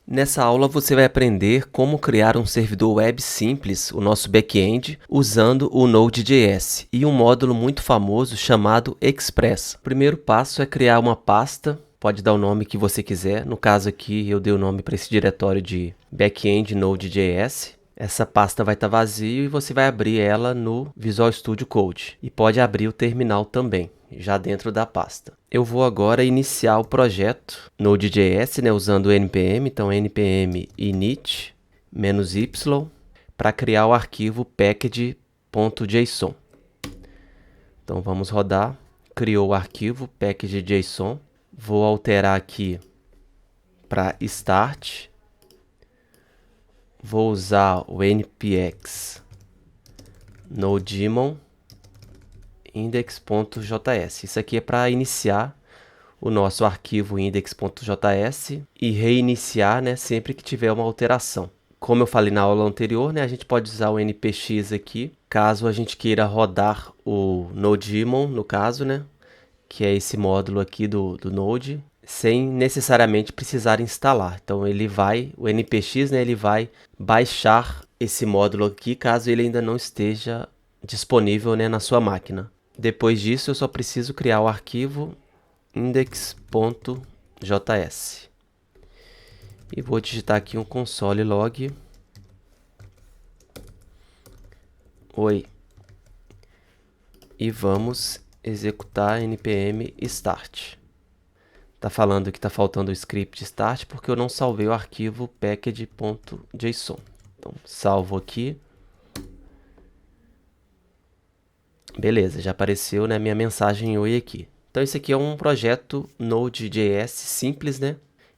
Nessa aula você vai aprender como criar um servidor web simples, o nosso back-end, usando o Node.js e um módulo muito famoso chamado Express. O primeiro passo é criar uma pasta, pode dar o nome que você quiser. No caso aqui eu dei o nome para esse diretório de back-end Node.js. Essa pasta vai estar vazia e você vai abrir ela no Visual Studio Code. E pode abrir o terminal também, já dentro da pasta. Eu vou agora iniciar o projeto Node.js, usando o npm, então npm init -y para criar o arquivo package.json. Então vamos rodar, criou o arquivo package.json, vou alterar aqui para start, vou usar o npx nodemon index.js. Isso aqui é para iniciar o nosso arquivo index.js e reiniciar, sempre que tiver uma alteração. Como eu falei na aula anterior, a gente pode usar o npx aqui, caso a gente queira rodar o nodemon, no caso, que é esse módulo aqui do Node, sem necessariamente precisar instalar. Então o npx, ele vai baixar esse módulo aqui, caso ele ainda não esteja disponível, na sua máquina. Depois disso, eu só preciso criar o arquivo index.js. E vou digitar aqui um console log. Oi. E vamos executar npm start. Está falando que está faltando o script start porque eu não salvei o arquivo package.json. Então, salvo aqui. Beleza, já apareceu, minha mensagem oi aqui. Então, esse aqui é um projeto Node.js simples,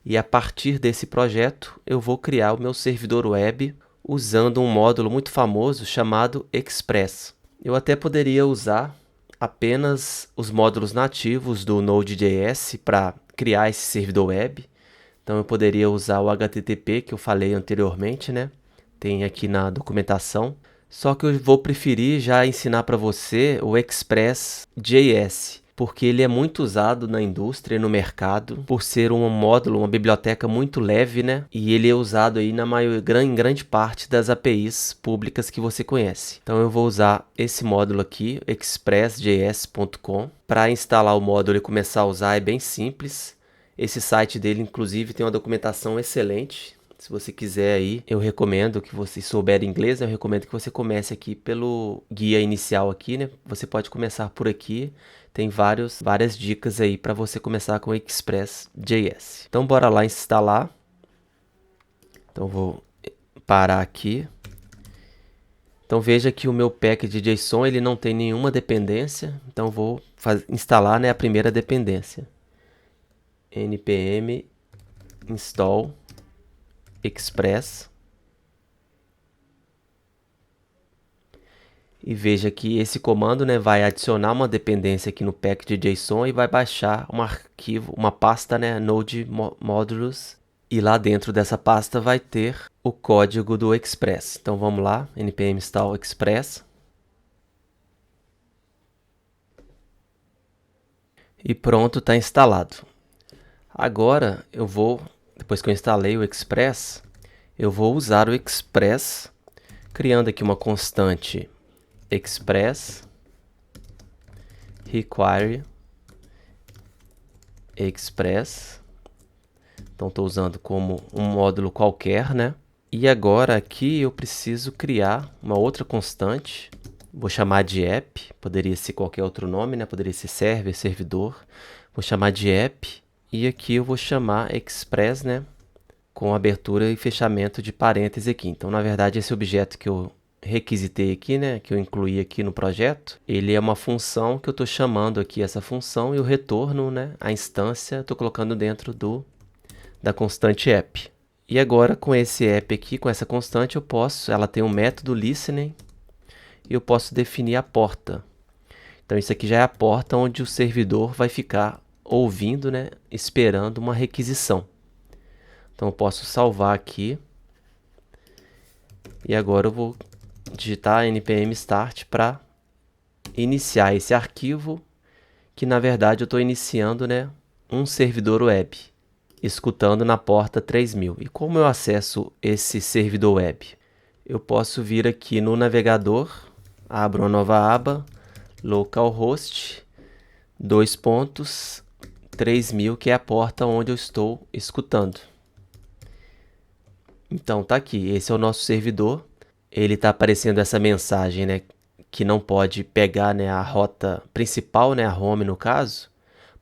E a partir desse projeto, eu vou criar o meu servidor web usando um módulo muito famoso chamado Express. Eu até poderia usar apenas os módulos nativos do Node.js para criar esse servidor web. Então, eu poderia usar o HTTP que eu falei anteriormente, Tem aqui na documentação. Só que eu vou preferir já ensinar para você o Express.js, porque ele é muito usado na indústria e no mercado, por ser um módulo, uma biblioteca muito leve, E ele é usado aí em grande parte das APIs públicas que você conhece. Então eu vou usar esse módulo aqui, expressjs.com. Para instalar o módulo e começar a usar é bem simples. Esse site dele, inclusive, tem uma documentação excelente. Se você quiser aí, eu recomendo que você souber inglês, eu recomendo que você comece aqui pelo guia inicial aqui, Você pode começar por aqui, tem várias dicas aí para você começar com Express.js. Então, bora lá instalar. Então, vou parar aqui. Então, veja que o meu package.json, ele não tem nenhuma dependência. Então, vou instalar, a primeira dependência. npm install Express. E veja que esse comando, vai adicionar uma dependência aqui no package.json e vai baixar um arquivo, uma pasta, Node Modules. E lá dentro dessa pasta vai ter o código do Express. Então vamos lá, npm install Express. E pronto, está instalado. Agora depois que eu instalei o Express, eu vou usar o Express, criando aqui uma constante Express require Express. Então, estou usando como um módulo qualquer, E agora aqui eu preciso criar uma outra constante. Vou chamar de app, poderia ser qualquer outro nome, Poderia ser server, servidor. Vou chamar de app. E aqui eu vou chamar Express, com abertura e fechamento de parênteses aqui. Então, na verdade, esse objeto que eu requisitei aqui, que eu incluí aqui no projeto, ele é uma função que eu estou chamando aqui essa função e o retorno, a instância, estou colocando dentro da constante app. E agora, com esse app aqui, com essa constante, ela tem um método listening e eu posso definir a porta. Então, isso aqui já é a porta onde o servidor vai ficar ouvindo, esperando uma requisição. Então, eu posso salvar aqui. E agora eu vou digitar npm start para iniciar esse arquivo, que na verdade eu estou iniciando, um servidor web. escutando na porta 3000. E como eu acesso esse servidor web? Eu posso vir aqui no navegador, abro uma nova aba, localhost, 3000, que é a porta onde eu estou escutando. Então tá aqui, esse é o nosso servidor. Ele está aparecendo essa mensagem, né, que não pode pegar, né, a rota principal, né, a home no caso,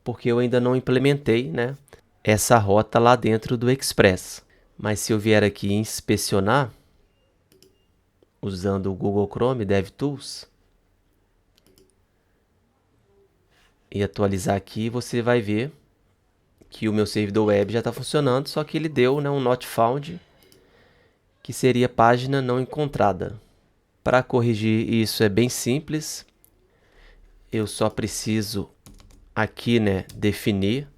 porque eu ainda não implementei, né, essa rota lá dentro do Express. Mas se eu vier aqui inspecionar, usando o Google Chrome DevTools, e atualizar aqui, você vai ver que o meu servidor web já está funcionando, só que ele deu, né, um not found, que seria página não encontrada. Para corrigir isso é bem simples, eu só preciso aqui, né, definir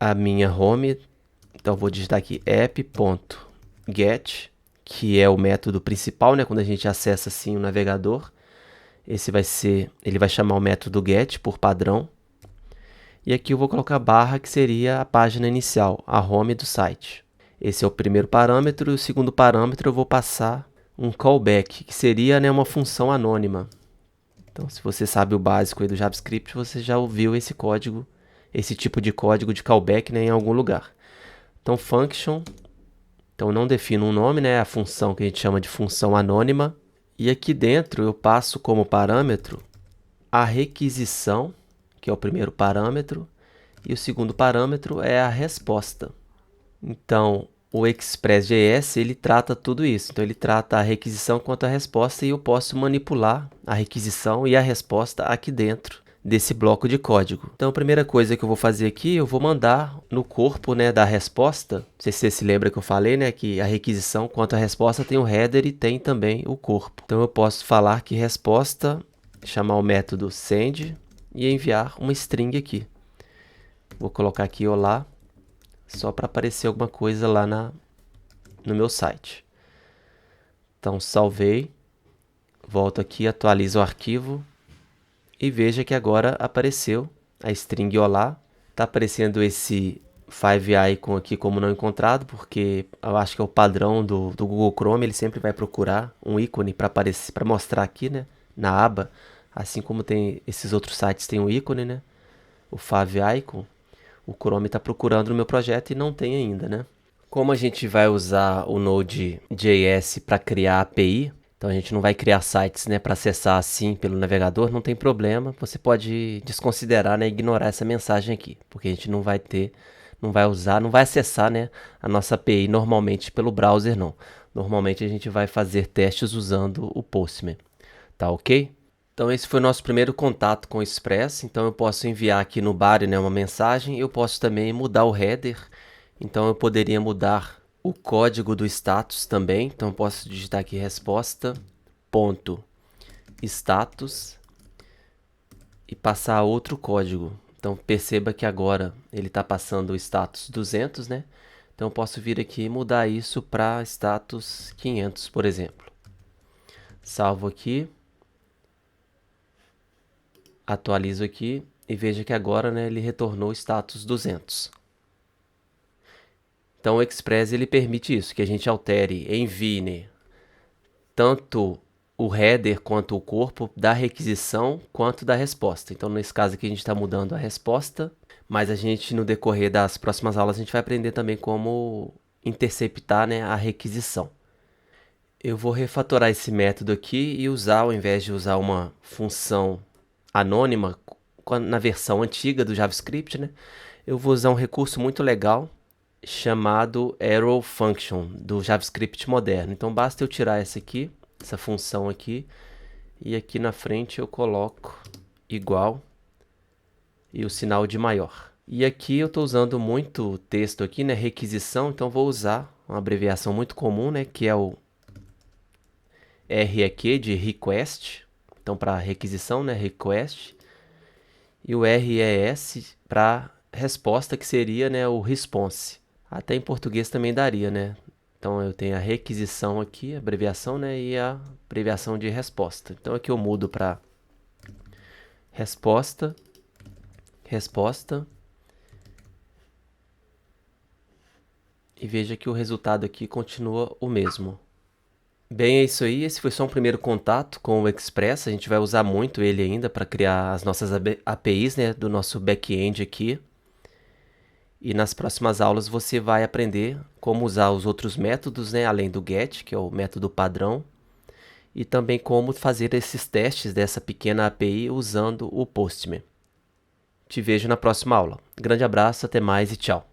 a minha home. Então vou digitar aqui app.get, que é o método principal, né, quando a gente acessa assim o navegador. Ele vai chamar o método get por padrão. E aqui eu vou colocar barra, que seria a página inicial, a home do site. Esse é o primeiro parâmetro, e o segundo parâmetro eu vou passar um callback, que seria, né, uma função anônima. Então, se você sabe o básico aí do JavaScript, você já ouviu esse código, esse tipo de código de callback, né, em algum lugar. Então, function, então não defino um nome, né, a função que a gente chama de função anônima. E aqui dentro eu passo como parâmetro a requisição, que é o primeiro parâmetro, e o segundo parâmetro é a resposta. Então, o Express.js, ele trata tudo isso. Então, ele trata a requisição quanto a resposta, e eu posso manipular a requisição e a resposta aqui dentro desse bloco de código. Então, a primeira coisa que eu vou fazer aqui, eu vou mandar no corpo, né, da resposta. Não sei se você se lembra que eu falei, né, que a requisição quanto a resposta tem o header e tem também o corpo. Então, eu posso falar que resposta, chamar o método send e enviar uma string aqui. Vou colocar aqui olá, só para aparecer alguma coisa lá no meu site. Então, salvei, volto aqui, atualizo o arquivo e veja que agora apareceu a string olá. Está aparecendo esse 5icon aqui como não encontrado, porque eu acho que é o padrão do Google Chrome, ele sempre vai procurar um ícone para aparecer, para mostrar aqui, né, na aba, assim como tem esses outros sites tem um ícone, né, o 5icon. O Chrome está procurando no meu projeto e não tem ainda, né? Como a gente vai usar o Node.js para criar API, então a gente não vai criar sites, né, para acessar assim pelo navegador, não tem problema. Você pode desconsiderar, né, ignorar essa mensagem aqui, porque a gente não vai usar, não vai acessar, né, a nossa API normalmente pelo browser, não. Normalmente a gente vai fazer testes usando o Postman, tá ok? Então esse foi o nosso primeiro contato com o Express. Então eu posso enviar aqui no body, né, uma mensagem. Eu posso também mudar o header. Então eu poderia mudar o código do status também. Então eu posso digitar aqui resposta ponto status e passar outro código. Então perceba que agora ele está passando o status 200, né? Então eu posso vir aqui e mudar isso para status 500, por exemplo. Salvo aqui. Atualizo aqui e veja que agora, né, ele retornou o status 200. Então o Express ele permite isso, que a gente altere, envie, né, tanto o header quanto o corpo da requisição quanto da resposta. Então nesse caso aqui a gente está mudando a resposta, mas a gente no decorrer das próximas aulas a gente vai aprender também como interceptar, né, a requisição. Eu vou refatorar esse método aqui e usar, ao invés de usar uma função anônima na versão antiga do JavaScript, né, eu vou usar um recurso muito legal chamado arrow function do JavaScript moderno. Então basta eu tirar essa função aqui, e aqui na frente eu coloco igual e o sinal de maior. E aqui eu estou usando muito texto aqui, né, requisição, então vou usar uma abreviação muito comum, né, que é o R aqui de request, então para requisição, né, request, e o RES para resposta, que seria, né, o response. Até em português também daria, né? Então eu tenho a requisição aqui, a abreviação, né, e a abreviação de resposta. Então aqui eu mudo para resposta, resposta, e veja que o resultado aqui continua o mesmo. Bem, é isso aí. Esse foi só um primeiro contato com o Express. A gente vai usar muito ele ainda para criar as nossas APIs, né, do nosso back-end aqui. E nas próximas aulas você vai aprender como usar os outros métodos, né, além do GET, que é o método padrão, e também como fazer esses testes dessa pequena API usando o Postman. Te vejo na próxima aula. Grande abraço, até mais e tchau.